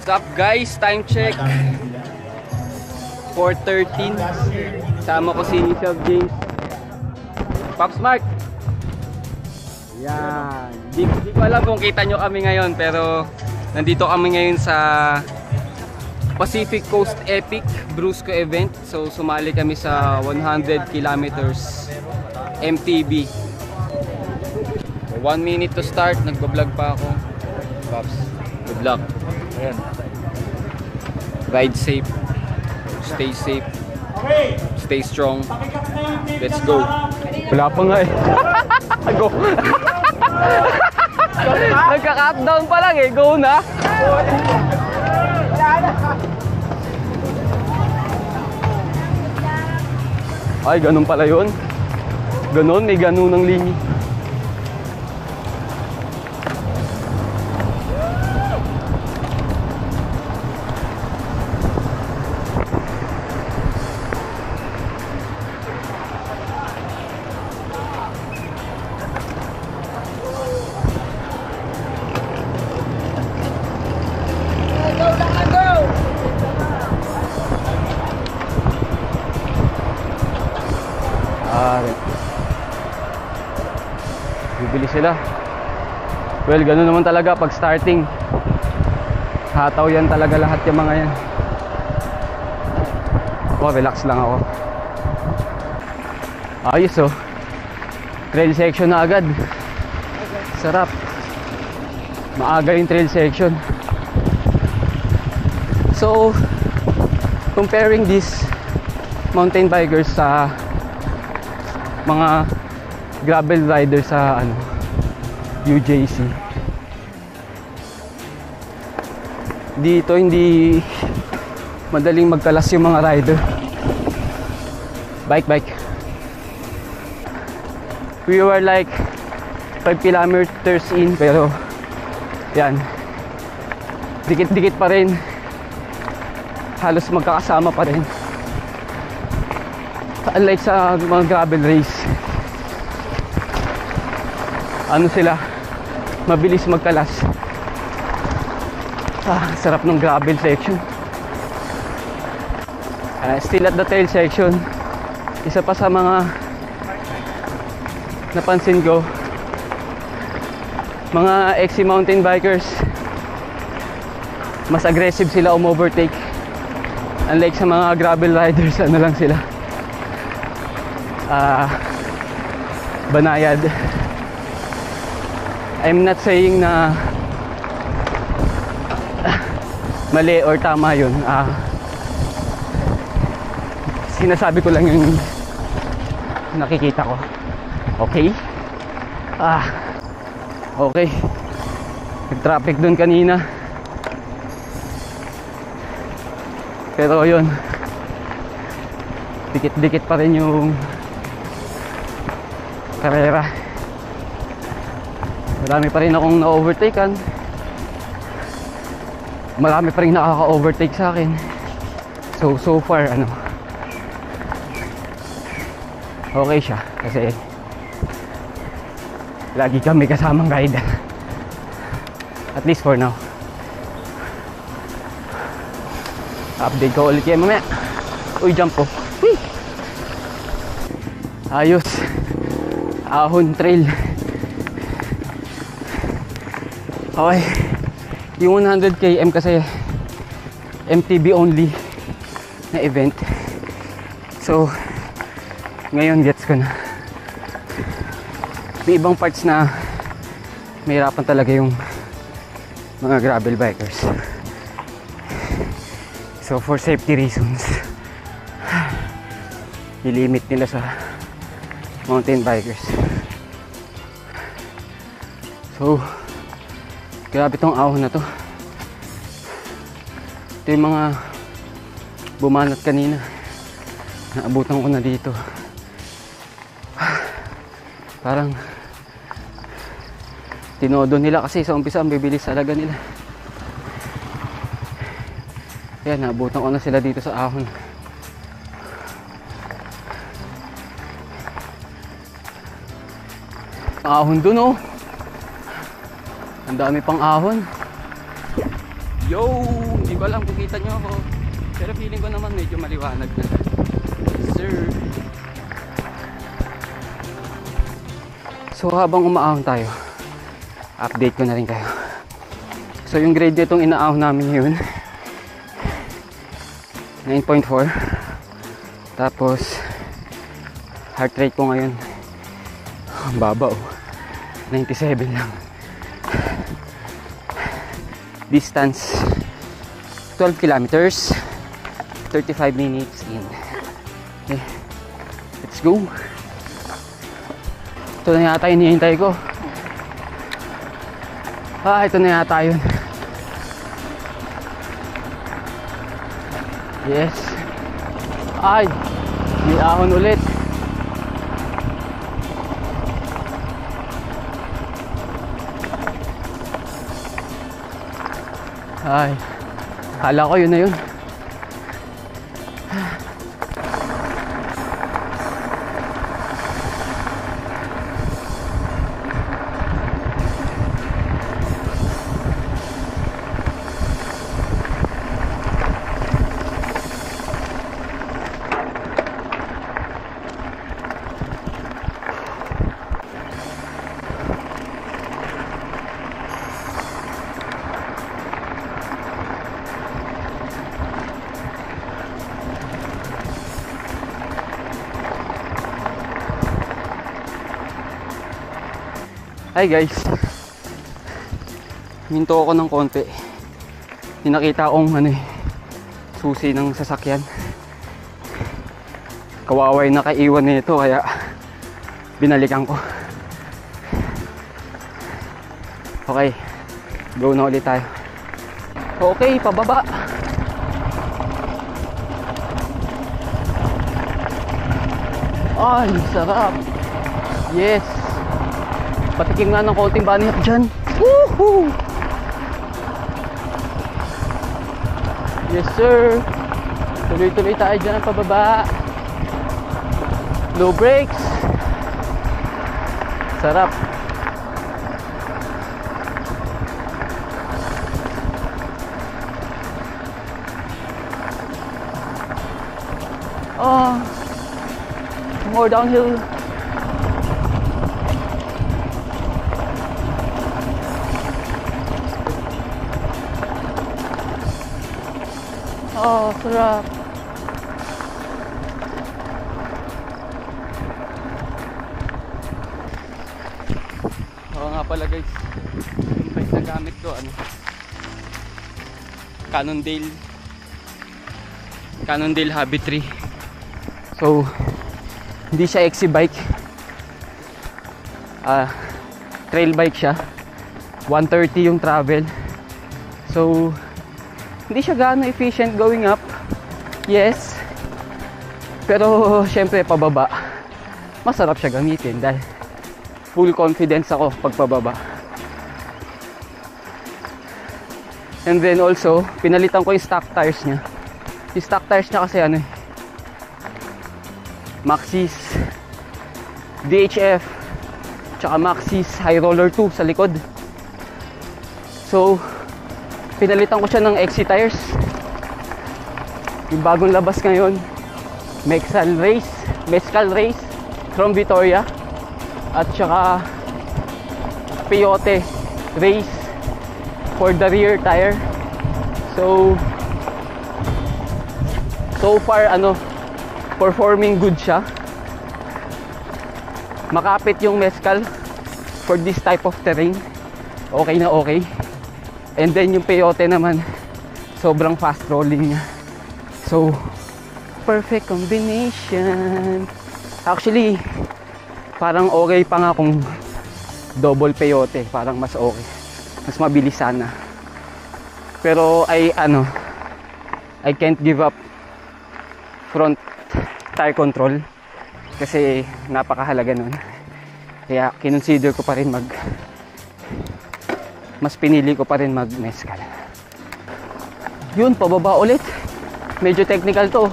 What's up guys? Time check 4:13. Sama ko si Sir James, Pops Mark. Yan. Di ko alam kung kita nyo kami ngayon, pero nandito kami ngayon sa Pacific Coast Epic Brusco event. So sumali kami sa 100 kilometers MTB. 1 minute to start. Nagbablog pa ako. Pops, good luck. Ayan. Ride safe. Stay safe. Stay strong. Let's go. Wala pa nga eh. Go. Nagka-countdown pa lang eh. Go na. Ay, ganun pala yun. Ganun, may ganun ng linya. Bibili sila. Well, ganun naman talaga pag starting. Hataw yan talaga lahat yung mga yan. Oh, relax lang ako. Ayos oh. Trail section na agad. Sarap. Maaga yung trail section. So, comparing these mountain bikers sa mga gravel rider sa UJC, dito hindi madaling magkalas yung mga rider. Bike we were like 5 kilometers in, pero yan, dikit-dikit pa rin, halos magkakasama pa rin. Unlike sa mga gravel race, ano sila, mabilis magkalas. Sarap ng gravel section. Still at the trail section, isa pa sa mga napansin ko, mga XC mountain bikers, mas aggressive sila overtake. Unlike sa mga gravel riders, ano lang sila, banayad. I'm not saying na mali or tama yun. Sinasabi ko lang yung nakikita ko. Okay? Okay. Nag-traffic dun kanina. Pero yun, dikit-dikit pa rin yung karera. Marami pa rin akong na-overtakean. Marami pa rin nakaka-overtake sa akin. So far, okay siya. Kasi lagi kami kasamang ride. At least for now. Update ko ulit yan mamaya. Uy, jump po. Whee! Ayos. Ahon trail. Okay. Yung 100 km kasi MTB only na event. So ngayon gets ko na. May ibang parts na mahirapan talaga yung mga gravel bikers. So for safety reasons, i-limit nila sa mountain bikers. So grabe tong ahon na to. Ito yung mga bumanat kanina. Naabutan ko na dito. Parang tinodo nila kasi sa umpisa ang bibilis talaga nila. Yan, naabutan ko na sila dito sa ahon. Ahon dun oh. Ang dami pang ahon. Yo! Hindi ko alam kung kita nyo ako. Pero feeling ko naman medyo maliwanag na. Sir. So habang umaahon tayo, update ko na rin kayo. So yung grade nitong inaahon namin yun 9.4. Tapos heart rate ko ngayon ang baba, 97 lang. Distance 12 kilometers, 35 minutes in. Okay, let's go. Ito na yata yung hinihintay ko. Ito na yata yun. Yes. Ay, may ahon ulit. Ay, akala ko yun na yun. Hi guys, minto ako ng konti. Hinakita akong susi ng sasakyan. Kawaway nakaiwan nito kaya binalikan ko. Okay, go na ulit tayo. Okay, pababa. Ay, sarap. Yes. Patikim nga ng konting bunny hop dyan. Woohoo! Yes sir. Tuloy-tuloy tayo dyan pababa. No brakes. Sarap. Oh, more downhill. Oh, sarap. Oo nga pala guys, yung bike na gamit ko, Cannondale Hobby 3. So, hindi siya XC bike. Trail bike siya. 130 yung travel. So, hindi siya gaano efficient going up. Yes. Pero syempre pababa masarap siya gamitin dahil full confidence ako pag pababa. And then also, pinalitan ko yung stock tires niya. Yung stock tires niya kasi Maxxis DHF tsaka Maxxis High Roller 2 sa likod. So pinalitan ko siya ng XC tires. Yung bagong labas ngayon, Mezcal Race from Vittoria. At saka Peyote Race for the rear tire. So far performing good siya. Makapit yung Mezcal for this type of terrain. Okay na okay. And then yung Peyote naman, sobrang fast rolling niya. So, perfect combination. Actually, parang okay pa nga kung double Peyote. Parang mas okay. Mas mabilis sana. Pero I can't give up front tire control. Kasi napakahalaga nun. Kaya kinonsider ko pa rin mas pinili ko pa rin mag-Mezcal. Yun, pababa ulit. Medyo technical to.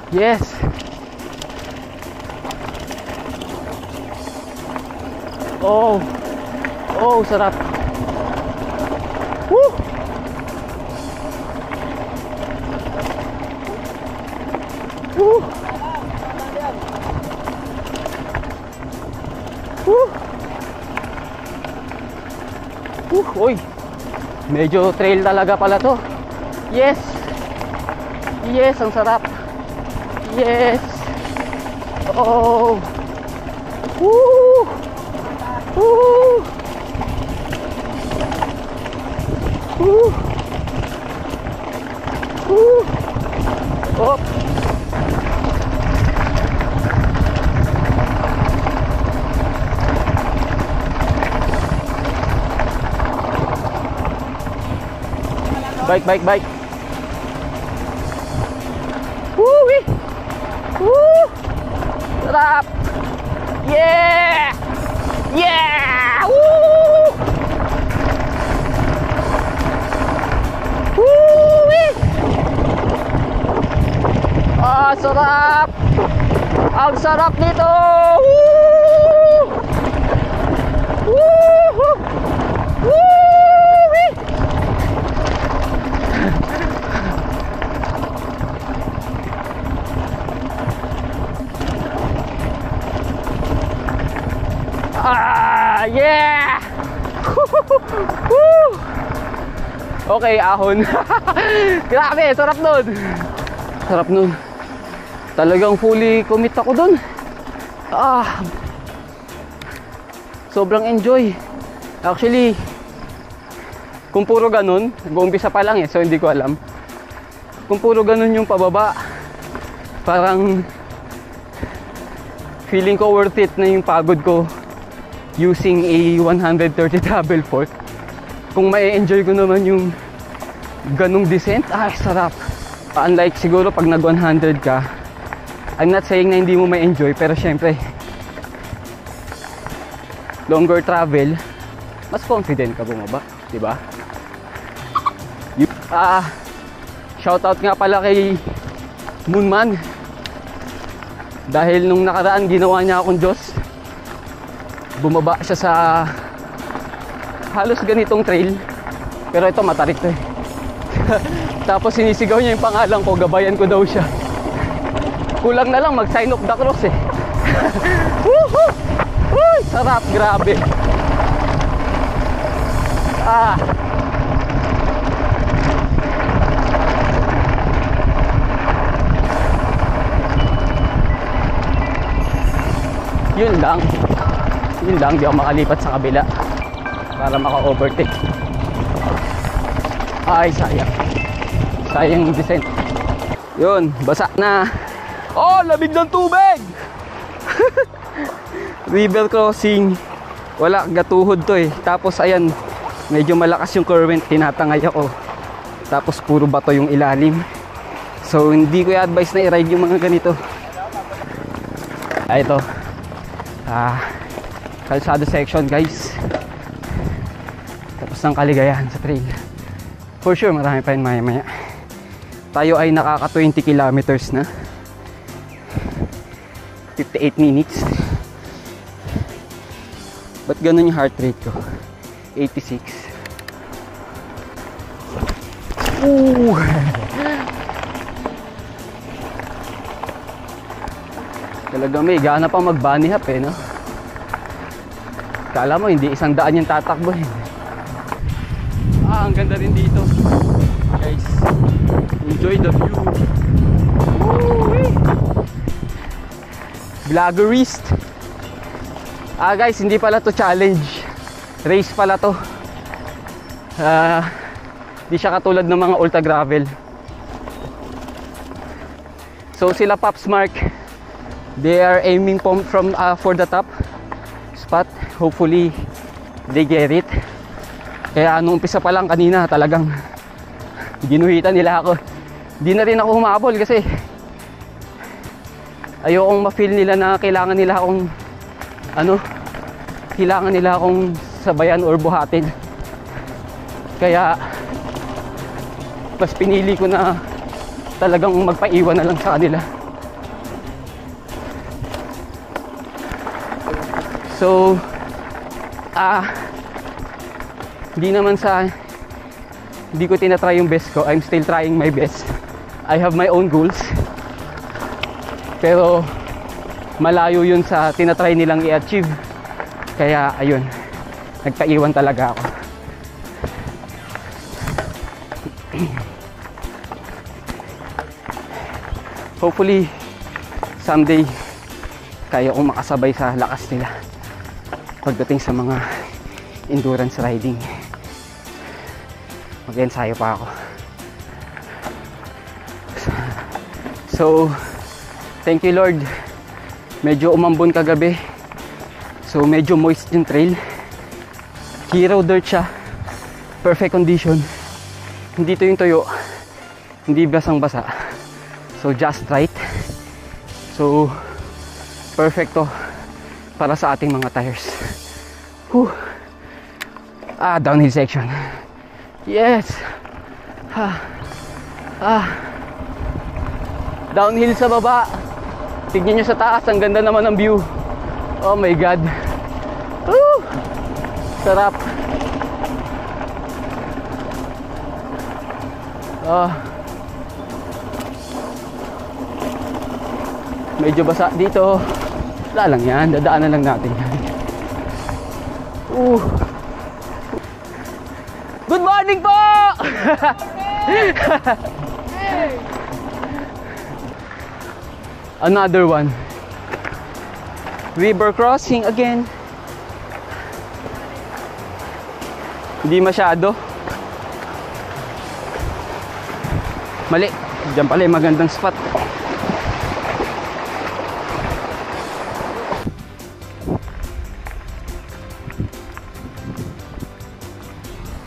Yes. Oh, sarap. Woo! Medyo trail talaga pala to. Yes! Yes, ang sarap. Yes! Oh! Woo! Woo! Woo! Woo! Oh! Bike. Woo-wee! Woo! Sarap! Yeah! Yeah! Woo! Woo-wee! Ah, sarap! Ang sarap nito! Woo! Woo! Woo-wee! Ah, yeah! Woo! Okay, ahon. Grabe, sarap nun. Sarap nun. Talagang fully commit ako dun. Ah, sobrang enjoy. Actually, kung puro ganun, nag-uumpisa pa lang so hindi ko alam. Kung puro ganun yung pababa, parang feeling ko worth it na yung pagod ko using a 130 travel fork. Kung mai-enjoy ko naman yung ganung descent, sarap. Unlike siguro pag nag 100 ka, I'm not saying na hindi mo mai-enjoy, pero syempre longer travel, mas confident ka bumaba, di ba? Shoutout nga pala kay Moonman. Dahil nung nakaraan ginawa niya akong Diyos. Bumaba siya sa halos ganitong trail, pero ito matarik to Tapos sinisigaw niya yung pangalan ko, gabayan ko daw siya. Kulang na lang mag sign of the cross Woohoo! Uy, sarap, grabe. Yun lang, di ako makalipat sa kabila para maka-overtake. Ay, sayang yung descent. Yun, basa na. Oh, lamig ng tubig. River crossing, wala, gatuhod to tapos ayan, medyo malakas yung current, tinatangay ako. Tapos puro bato yung ilalim, so hindi ko i-advise na i-ride yung mga ganito. Ito kalsado section, guys. Tapos ng kaligayahan sa trail. For sure marami pa yun maya. Tayo ay nakaka 20 kilometers na, 58 minutes. Ba't ganun yung heart rate ko? 86. Ooh. Talaga may gana pa mag-bunny hop no? Kala mo hindi 100 yung tatakbo ang ganda rin dito, guys. Enjoy the view. Woo-wee. Vloggerist. Guys, hindi pala to challenge, race pala to. Di siya katulad ng mga ultra gravel. So sila Pops Mark, they are aiming from for the top spot. Hopefully they get it. Kaya nung umpisa pa lang kanina, talagang ginuhitan nila ako. Di na rin ako humabol kasi ayokong ma-feel nila na kailangan nila akong sabayan or buhatin. Kaya mas pinili ko na talagang magpaiwan na lang sa kanila. So hindi ko tinatry yung best ko. I'm still trying my best. I have my own goals, pero malayo yun sa tinatry nilang i-achieve. Kaya ayun, nagpaiwan talaga ako. Hopefully someday kaya kong makasabay sa lakas nila pagdating sa mga endurance riding. Mag-ensayo pa ako. So thank you Lord, medyo umambon kagabi, so medyo moist yung trail. Hero dirt siya, perfect condition, hindi to yung tuyo, hindi basang basa, so just right. So perfect to para sa ating mga tires. Whew. Downhill section. Yes. Downhill sa baba. Tignan nyo sa taas, ang ganda naman ng view. Oh my god. Woo! Sarap. Medyo basa dito. Wala lang yan, dadaanan lang natin yan. Good morning po! Another one. River crossing again. Hindi masyado. Mali. Diyan pala yung magandang spot.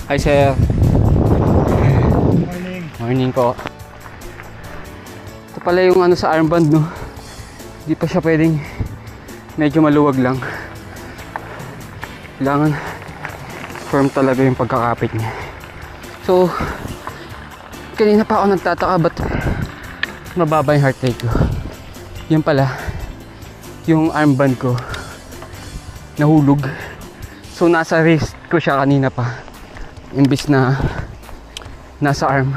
Hi sir. Morning. Morning po. Ito pala yung ano sa armband, no? Hindi pa siya pwedeng, medyo maluwag lang. Kailangan firm talaga yung pagkakapit niya. So kanina pa ako nagtataka ba't mababa yung heart rate ko. Yan pala yung armband ko nahulog, so nasa wrist ko siya kanina pa imbis na nasa arm.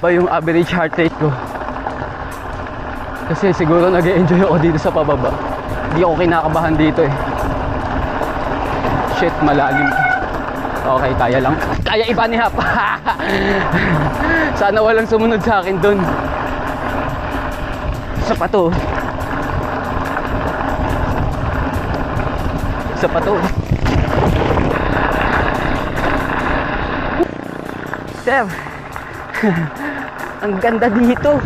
Ba yung average heart rate ko, kasi siguro nag-e-enjoy ako dito sa pababa. Hindi ako kinakabahan dito eh. Shit, malalim. Okay, kaya lang. Kaya iba ni Hap. Sana walang sumunod sa akin dun. Isa pa to. Isa pa to. Sir, ang ganda dito.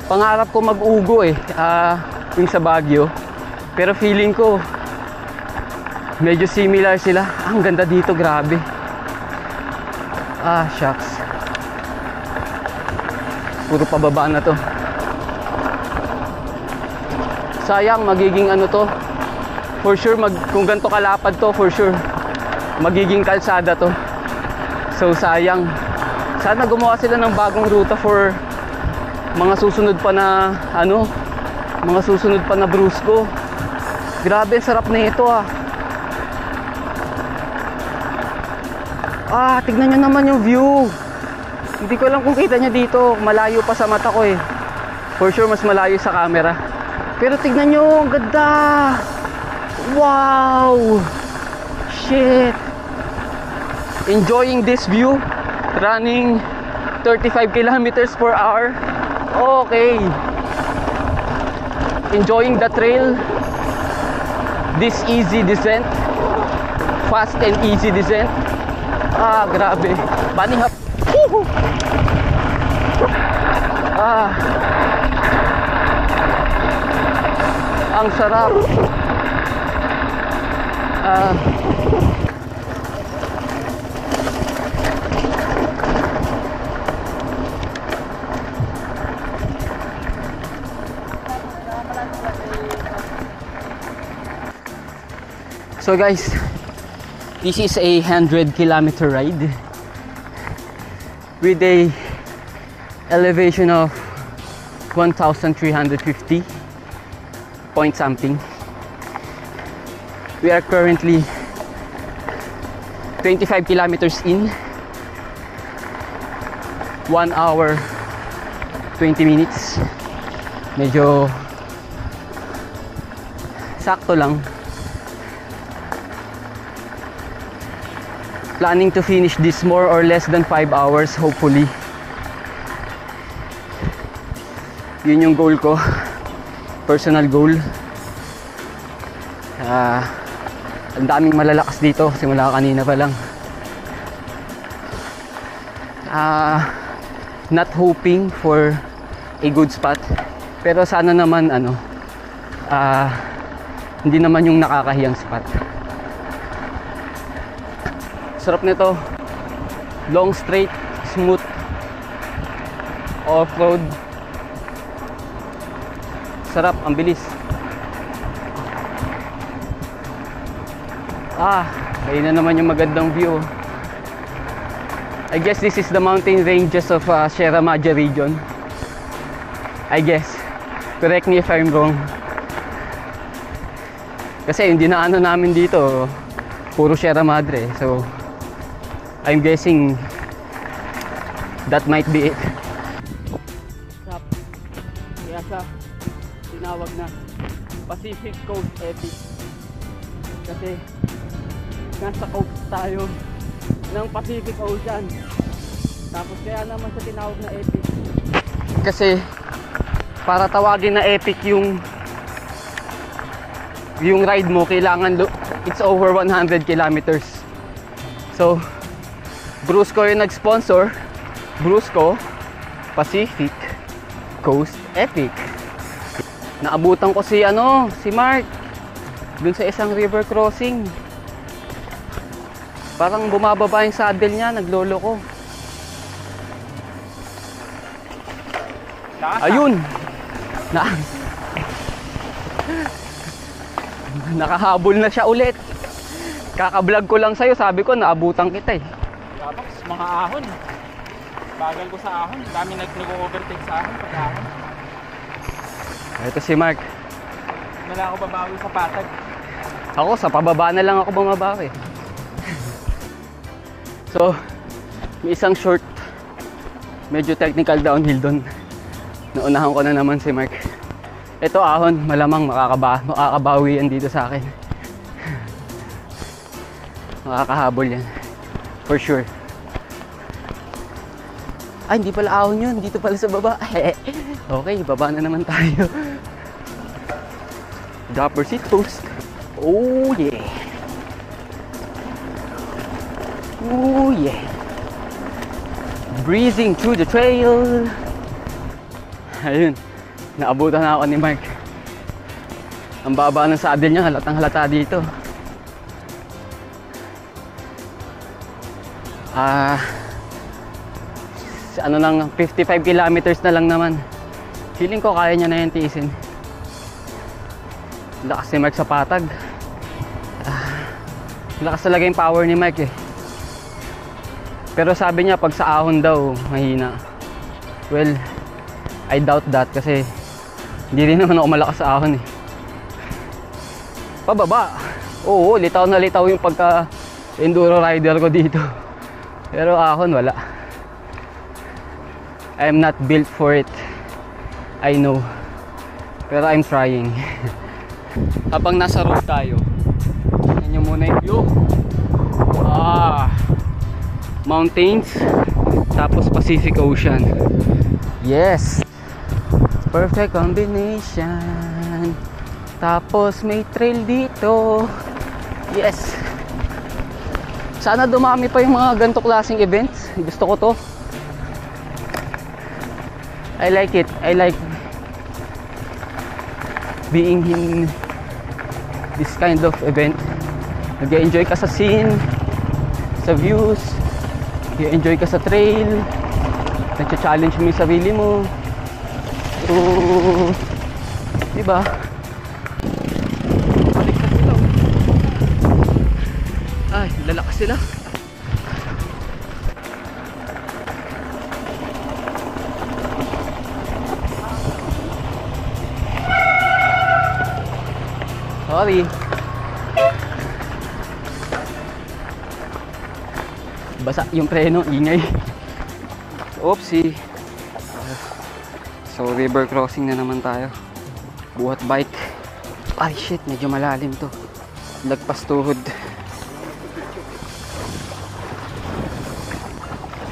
Pangarap ko mag-ugo eh, yung sa Baguio. Pero feeling ko medyo similar sila. Ang ganda dito, grabe. Shucks. Puro pababa na to. Sayang, magiging ano to. For sure, kung ganito kalapad to, for sure magiging kalsada to. So sayang. Sana gumawa sila ng bagong ruta for mga susunod pa na ano, mga susunod pa na Brusco. Grabe, sarap na ito tignan nyo naman yung view. Hindi ko alam kung kita nyo dito, malayo pa sa mata ko eh. For sure mas malayo sa camera, pero tignan nyo, ang ganda. Wow, shit. Enjoying this view, running 35 kilometers per hour. Okay, enjoying the trail, this easy descent, fast and easy descent. Grabe, bunny hop. Ang sarap. So guys, this is a 100-kilometer ride with a elevation of 1,350 point something. We are currently 25 kilometers in, 1 hour 20 minutes. Medyo sakto lang. Planning to finish this more or less than 5 hours hopefully. Yun yung goal ko, personal goal. Ang daming malalakas dito simula kanina pa lang. Not hoping for a good spot, pero sana naman hindi naman yung nakakahiyang spot. Sarap nito, long straight, smooth off-road. Sarap, ang bilis. Ayun na naman yung magandang view. I guess this is the mountain ranges of Sierra Madre region. I guess. Correct me if I'm wrong. Kasi yung dinaanan namin dito, puro Sierra Madre. So, I'm guessing that might be it. Stop. Kaya siya tinawag na Pacific Coast Epic. Kasi nasa coast tayo ng Pacific Ocean. Tapos kaya naman siya tinawag na epic. Kasi para tawagin na epic yung ride mo, kailangan it's over 100 kilometers. So, Brusco yung nag-sponsor. Brusco Pacific Coast Epic. Naabutan ko si Mark dun sa isang river crossing. Parang bumababa yung saddle niya, naglolo ko. Ayun! Nakahabol na siya ulit. Kaka-vlog ko lang sa'yo, sabi ko naabutan kita eh. Tapos mga ahon. Bagal ko sa ahon. Dami nag-overtake sa ahon pag ahon. Ito si Mark. Wala ako babawi sa patag. Ako, sa pababa na lang ako bumabawi. So, may isang short, medyo technical downhill doon. Naunahan ko na naman si Mark. Ito ahon, malamang makakabawi yan dito sa akin. Makakahabol yan. For sure. Ay, hindi pala ahon yun. Dito pala sa baba. Okay, baba na naman tayo. Dropper seat post. Oh yeah. Oh yeah. Breezing through the trail. Ayun. Naabutan na ako ni Mark. Ang baba ng saddle niya, halatang halata dito. Ano lang, 55 kilometers na lang naman. Feeling ko kaya niya na yan tiisin. Lakas ni Mark sa patag. Lakas talaga yung power ni Mark eh. Pero sabi niya pag sa ahon daw mahina. Well, I doubt that kasi hindi rin naman ako malakas sa ahon eh. Pababa. Oo, litaw na litaw yung pagka enduro rider ko dito. Pero ahon wala. I'm not built for it. I know. Pero I'm trying. Habang nasa road tayo, tingnan nyo muna yung view. Mountains, tapos Pacific Ocean. Yes, perfect combination. Tapos may trail dito. Yes. Sana dumami pa yung mga ganito klaseng events. Gusto ko to. I like it. I like being in this kind of event. Nag-enjoy ka sa scene, sa views, nag-enjoy ka sa trail, nag-challenge mo yung sarili mo. So, diba? Balik na sila. Ay, lalakas sila. Sorry. Basa yung preno, ingay. Oopsie. So river crossing na naman tayo. Buhat bike. Ay shit, medyo malalim to. Lagpas tuhod.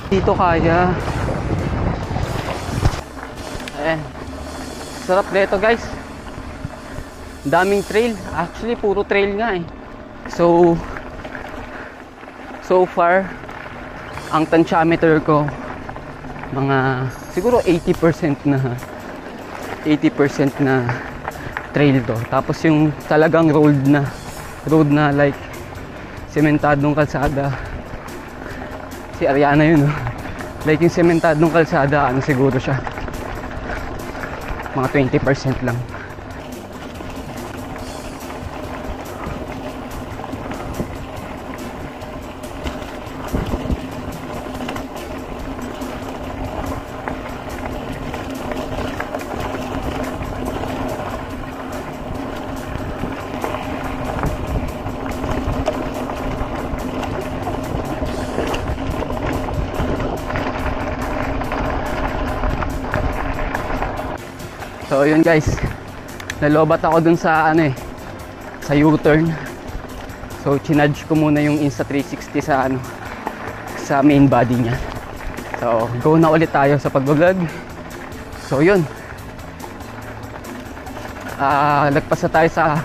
Dito kaya. Ayan. Sarap dito guys. Daming trail. Actually puro trail nga eh. So far ang tensiometer ko mga siguro 80% na trail to. Tapos yung talagang road na like sementadong kalsada. Si Ariana yun, no? Like yung sementadong kalsada, ano siguro siya? Mga 20% lang. So yun guys, nalobat ako dun sa sa U-turn. So chinudge ko muna yung Insta360 sa main body niya. So go na ulit tayo sa pag-vlog. So yun, lagpas na tayo sa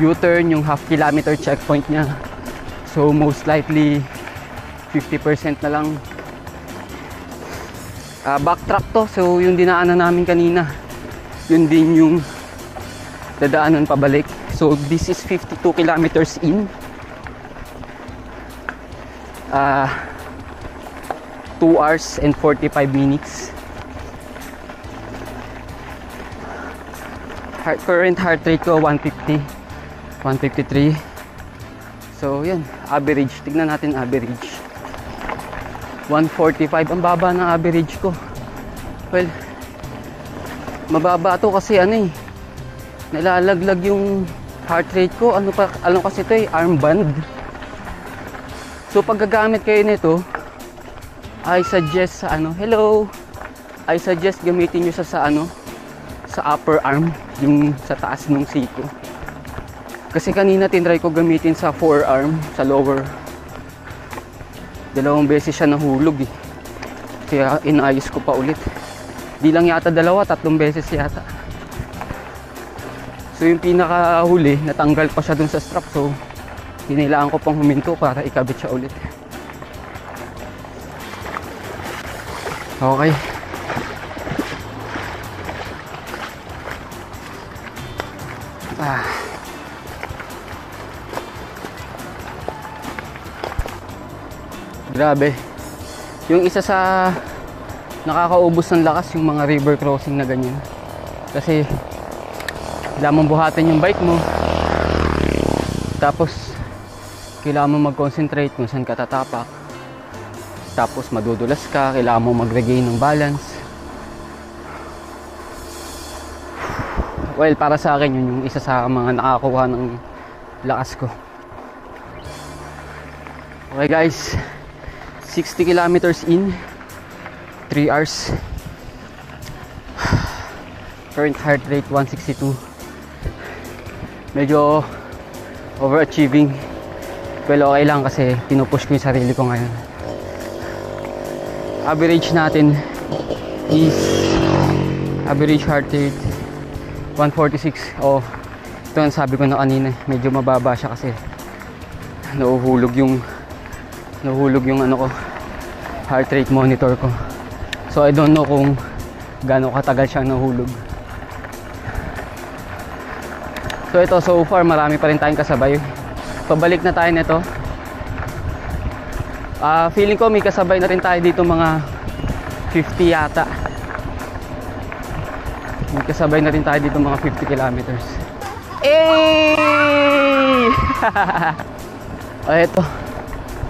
U-turn, yung half kilometer checkpoint niya. So most likely 50% na lang. Backtrack to, so yung dinaanan namin kanina, yun din yung dadaanan pabalik. So this is 52 kilometers in. 2 hours and 45 minutes. Current heart rate ko 150, 153. So yan, average. Tignan natin average. 145, ang baba ng average ko. Well, mababa to kasi nalalaglag yung heart rate ko. Ano kasi ito armband. So pag gagamit kayo nito, I suggest I suggest gamitin nyo sa upper arm, yung sa taas ng siko. Kasi kanina tinry ko gamitin sa forearm, sa lower. 2 beses siya nahulog eh. Kaya inayos ko pa ulit. Di lang yata 2, 3 beses yata. So yung pinakahuli, natanggal pa siya dun sa strap. So kailangan ko pang huminto para ikabit siya ulit. Okay. Grabe. Yung isa sa nakakaubos ng lakas, yung mga river crossing na ganyan. Kasi kailangan mong buhatin yung bike mo. Tapos kailangan mo mag-concentrate kung saan ka tatapak. Tapos madudulas ka, kailangan mo mag-regain ng balance. Well, para sa akin yun yung isa sa mga nakakuha ng lakas ko. Okay guys, 60 kilometers in, 3 hours. Current heart rate 162. Medyo overachieving. Well, okay lang kasi pinupush ko yung sarili ko ngayon. Average natin is average heart rate 146. Oh, ito ang sabi ko na kanina, medyo mababa siya kasi nahuhulog yung ko, heart rate monitor ko. So I don't know kung gaano katagal siyang nahulog. So ito, so far marami pa rin tayong kasabay. Pabalik na tayo nito. Feeling ko may kasabay na rin tayo dito, mga 50 yata. May kasabay na rin tayo dito mga 50 kilometers. Eh! Ito.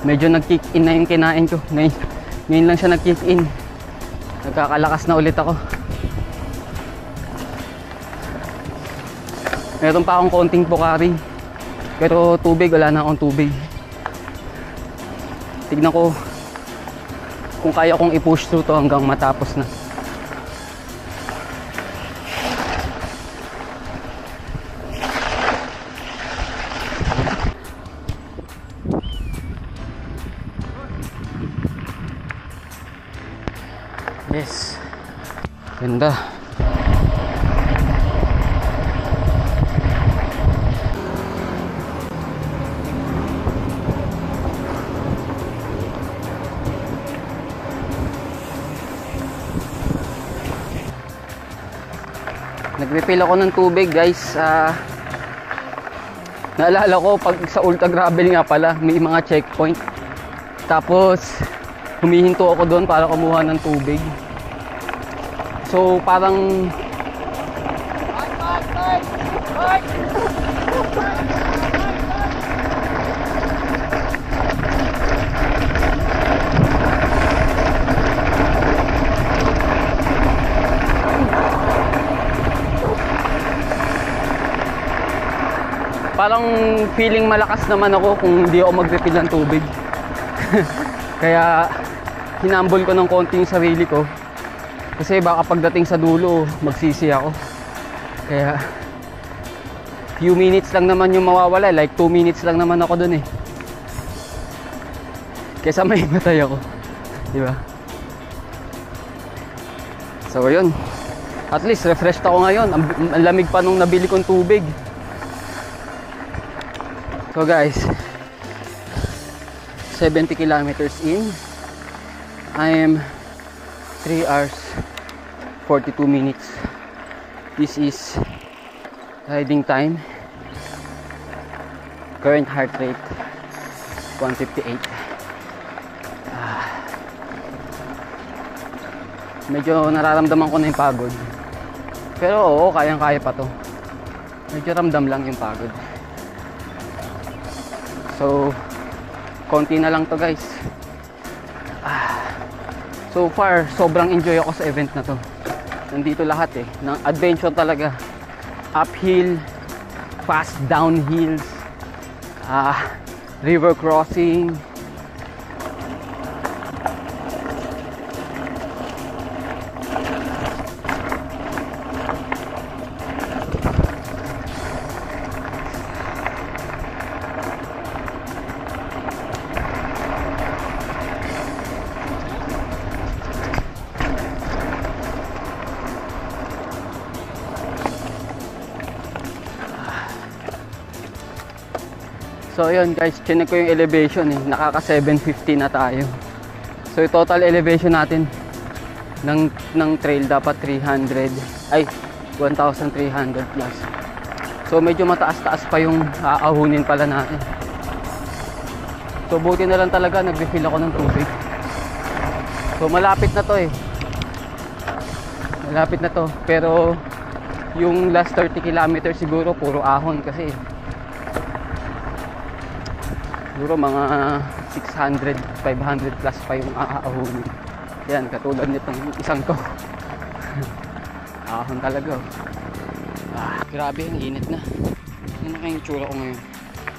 Medyo nag-kick in na yung kinain ko. Ngayon lang siya nag-kick in. Nagkakalakas na ulit ako. Meron pa akong konting Pocari. Pero tubig, wala na akong tubig. Tignan ko kung kaya kong i-push through to hanggang matapos na. Ganda. Nagrefill ako ng tubig, guys. Naalala ko pag sa Ultra Gravel nga pala, may mga checkpoint. Tapos humihinto ako doon para kumuha ng tubig. So parang feeling malakas naman ako kung hindi ako mag-refill ng tubig. Kaya hinambol ko ng konti yung sarili ko. Kasi baka pagdating sa dulo, magsisi ako. Kaya few minutes lang naman yung mawawala. Like 2 minutes lang naman ako dun eh. Kesa may matay ako. Diba? So yun. At least refreshed ako ngayon. Ang lamig pa nung nabili kong tubig. So guys, 70 kilometers in. I am 3 hours 42 minutes. This is riding time. Current heart rate 158. Medyo nararamdaman ko na yung pagod. Pero oo, kayang-kaya pa to. Medyo ramdam lang yung pagod. So, konti na lang to guys. So far, sobrang enjoy ako sa event na to. Nandito lahat eh. Ng adventure talaga. Uphill, fast downhills, river crossing. So ayun guys, chinek ko yung elevation eh. Nakaka 750 na tayo. So yung total elevation natin ng trail dapat 1,300 plus. So medyo mataas-taas pa yung aahunin pala natin. So buti na lang talaga nag-refill ako ng tubig. So malapit na to eh. Malapit na to. Pero yung last 30 kilometers siguro puro ahon kasi siguro mga 600, 500 plus pa yung aahunin. Yan, katulad nitong isang to. Ahon talaga. Grabe, ang init na. Yan na kayong tsura ko ngayon.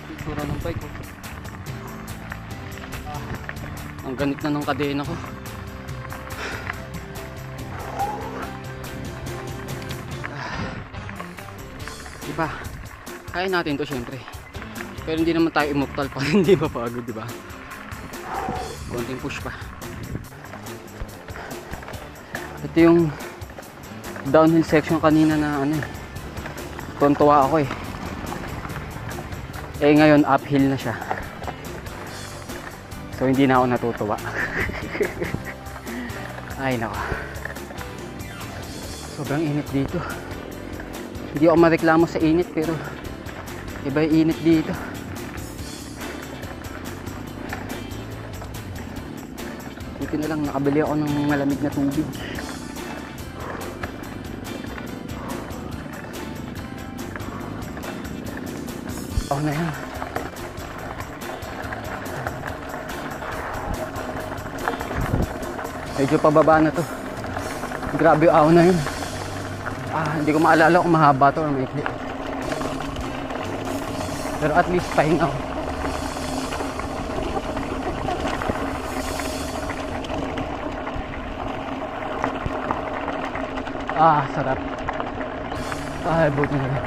Yung tsura ng bike ko. Ang ganit na ng kadena ko. Diba? Kaya natin to syempre. Pero hindi naman tayo immortal pa, hindi mapagod, di ba? Konting push pa. Ito yung downhill section kanina na ano eh. Tuntua ako eh. Eh ngayon uphill na siya. So hindi na ako natutuwa. Ay nako. Sobrang init dito. Hindi ako mareklamo sa init pero iba yung init dito. Dito na lang nakabili ako ng malamig na tubig. Oh na yan. Medyo pababa na to. Grabe yung ahon na yun. Hindi ko maalala kung mahaba to or maikli. Pero at least pahinga ako. Sarap. Buti na lang.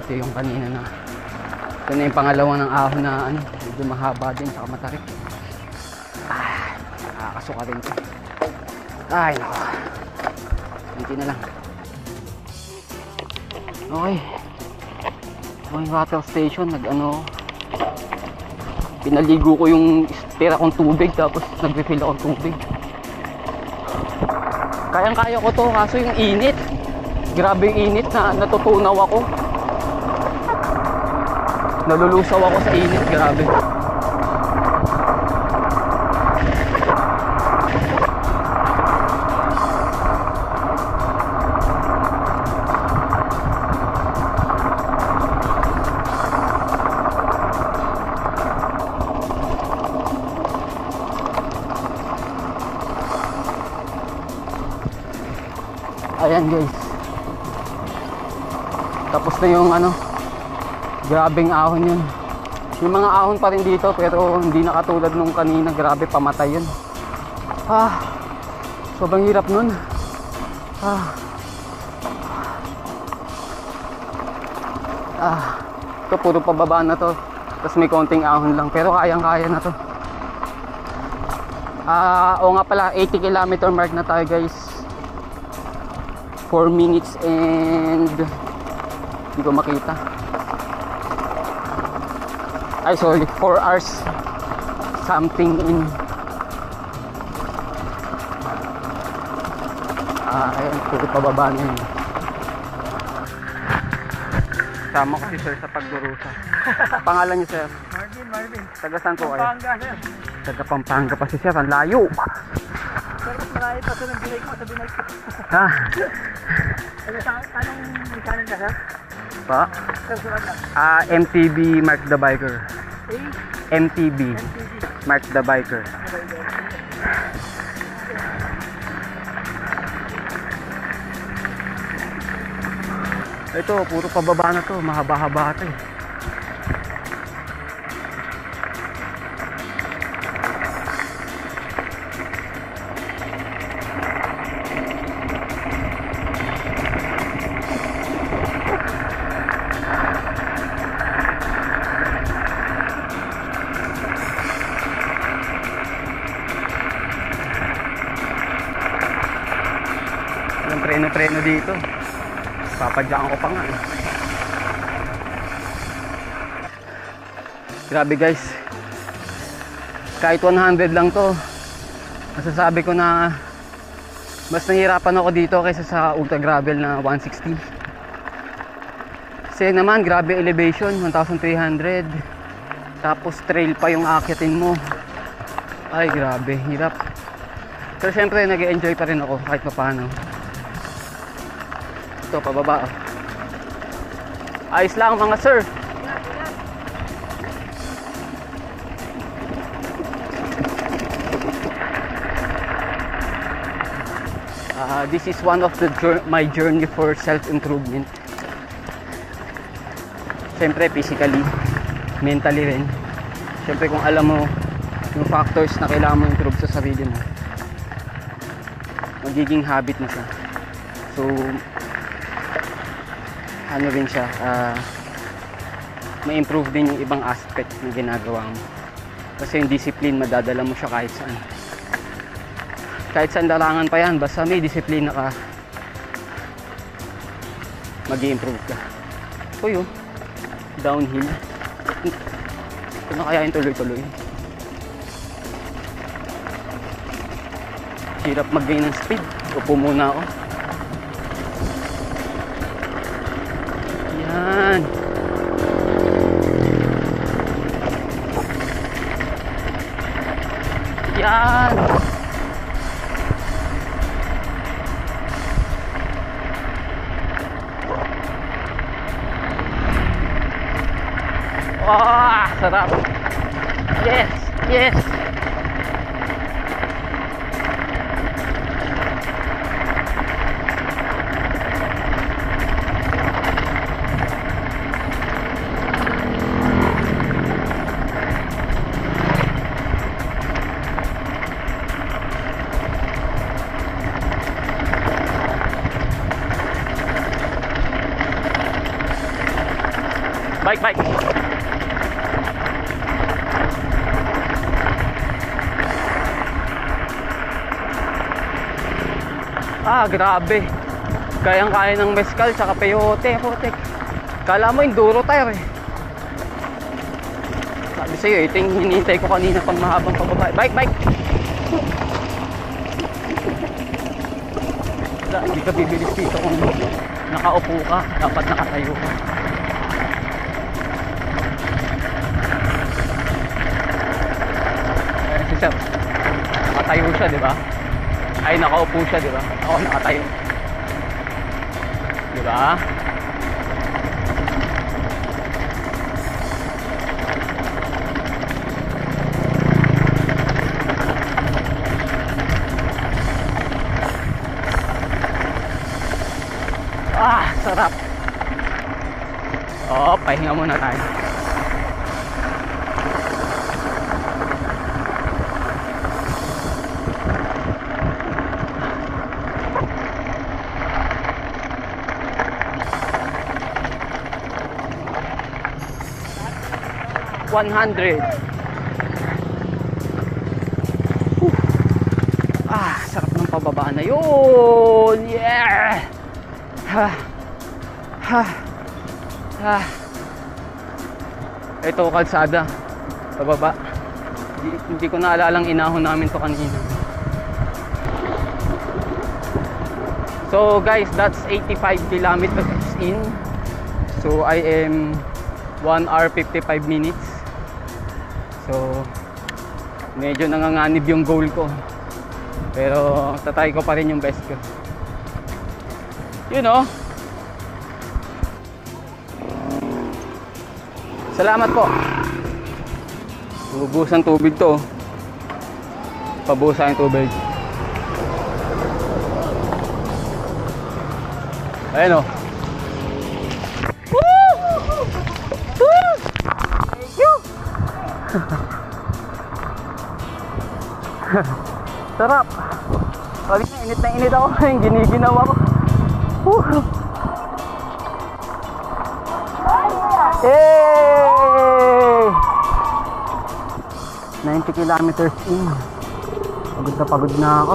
Ito yung kanina na Ito na yung pangalawa ng ahon na ano, medyo mahaba din, saka matarik. Nakakasuka rin ito. Ay, nako. Hindi na lang. Okay. Yung water station, pinaligo ko yung tira kong tubig, tapos nag-refill akong tubig. Kayang-kaya ko to, kaso yung init. Grabe yung init na natutunaw ako. Nalulusaw ako sa init, grabe. Ayan guys, tapos na yung grabing ahon yun. Yung mga ahon pa rin dito, pero hindi na katulad nung kanina. Grabe, pamatay yun. Sobrang hirap nun. Ito puro pababa na to, tapos may konting ahon lang, pero kayang-kaya na to. Oo nga pala, 80 km mark na tayo guys. 4 minutes and hindi ko makita. Ay sorry, 4 hours something in. Ayan, puro pababa na yun. Sama ko si sir sa pagdurusa. Pangalan niyo sir? Marvin. Taga saan po kayo? Pampanga sir. Taga Pampanga pa si sir, ang layo. Sir, mas marami pa sa nag-delay ko sa binay ko. Ha? Anong channel ka sir? Pa? Sir, sulat lang. MTB Mark the Biker. MTB Mark the Biker. Ito, puro pababa na to, mahaba-haba ito eh. Yung preno-preno dito. Papadyakan ko pa nga eh. Grabe guys, kahit 100 lang to, masasabi ko na mas nahihirapan ako dito kaysa sa ultra gravel na 160. Kasi naman grabe elevation, 1,300, tapos trail pa yung aakyatin mo. Ay grabe, hirap. Pero syempre nag-e-enjoy pa rin ako kahit paano. Ito, pababa. Ayos lang mga sir. This is one of my journey for self-improvement. Siyempre physically, mentally rin. Siyempre kung alam mo yung factors na kailangan mo improve sa sarili mo, magiging habit na siya. So ano rin siya, ma-improve din yung ibang aspect na ginagawa mo. Kasi yung discipline, madadala mo siya kahit saan. Kahit saan larangan pa yan, basta may disiplina ka, mag-i-improve ka. So yun, downhill. Ito na kaya yung tuloy-tuloy. Hirap mag-gain ng speed. Upo muna ako. Yan. Yan. Wah, sarap. Yes, yes. Bike. Ah, grabe. Kayang-kaya ng mezcal tsaka peyote. Putek. Kala mo enduro tire eh. Sabi sa'yo, ito yung hinihintay ko kanina pang mahabang pababa. Bike! Hindi ka bibilis dito kung nakaupo ka. Dapat nakatayo ka. Si sir, nakatayo siya, di ba? Ay, nakaupo siya, di ba? Ako nakatayo. Di ba? Ah, sarap. Oh, pahinga muna tayo. $100. Ah, sarap ng pababa na yun. Yeah. Ito kalsada pababa. Hindi ko naalalang inahon namin to kanina. So guys, that's 85 kilometers in. So I am 1 hour 55 minutes. So medyo nanganganib yung goal ko, pero tatry ko pa rin yung best ko. You know. Salamat po. Ubusan tubig to. Pabusan yung tubig. Ayan o. Sarap. Pag init na init ako, yung giniginaw ako. Hey! 90 kilometers in. Pagod na ako.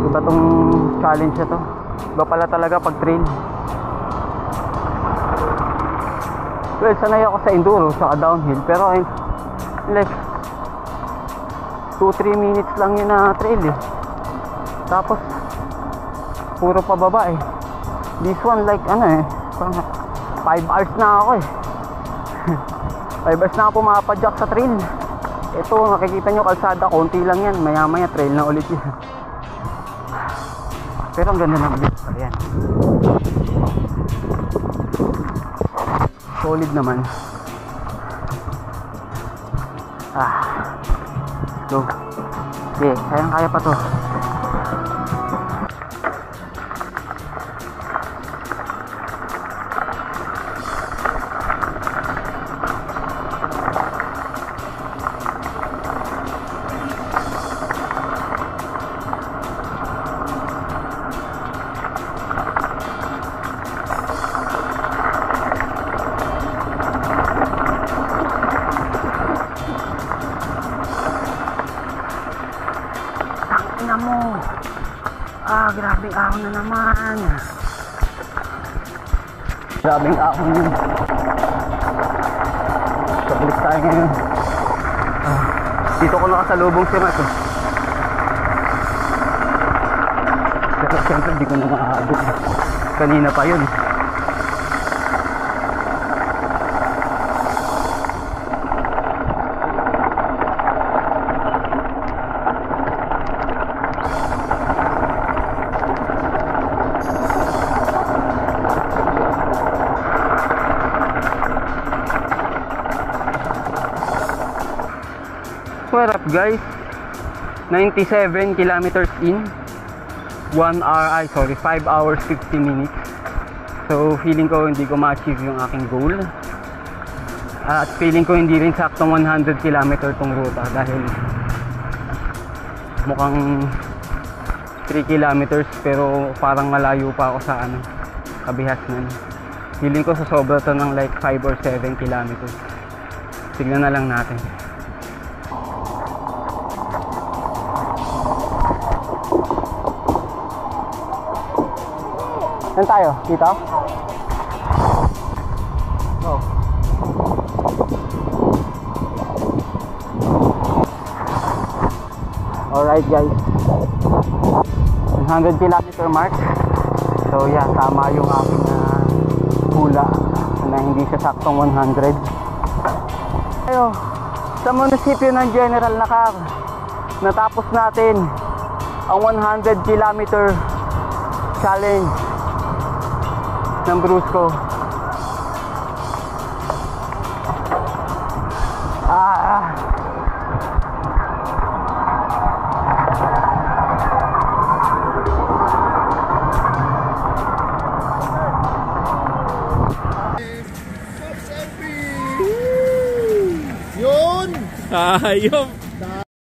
Iba tong challenge na to. Iba pala talaga pag trail. Well, sanay ako sa enduro, sa downhill, pero like 2-3 minutes lang yun na trail eh. Tapos puro pababa eh. This one like ano eh, 5 hours na ako eh. 5 hours na ako pumapadyak sa trail. Ito, nakikita nyo kalsada, konti lang yan. Maya maya trail na ulit yun. Pero ang ganda ng view. Ayan, solid naman. Let's go. Okay, kaya pa to. Grabing ahon na naman. Grabing ahon yun. Kabalik tayo ngayon. Dito ko nakasalubong si Matt. Pero siyempre hindi ko na makahabot. Kanina pa yun. What's up guys? 97 kilometers in. 5 hours 50 minutes. So feeling ko hindi ko ma-achieve yung aking goal. At feeling ko hindi rin saktong 100 kilometer tong ruta dahil mukhang 3 kilometers pero parang malayo pa ako sa Kabihasnan. Feeling ko sa sobra to ng like 5 or 7 kilometers. Tignan na lang natin. Saan tayo? Dito? Go. Alright guys, 100 kilometer mark. So yeah, tama yung aking hula na hindi siya saktong 100. Ayo, sa munisipyo ng General Nakar, natapos natin ang 100 kilometer challenge ng Brusco. Ayop!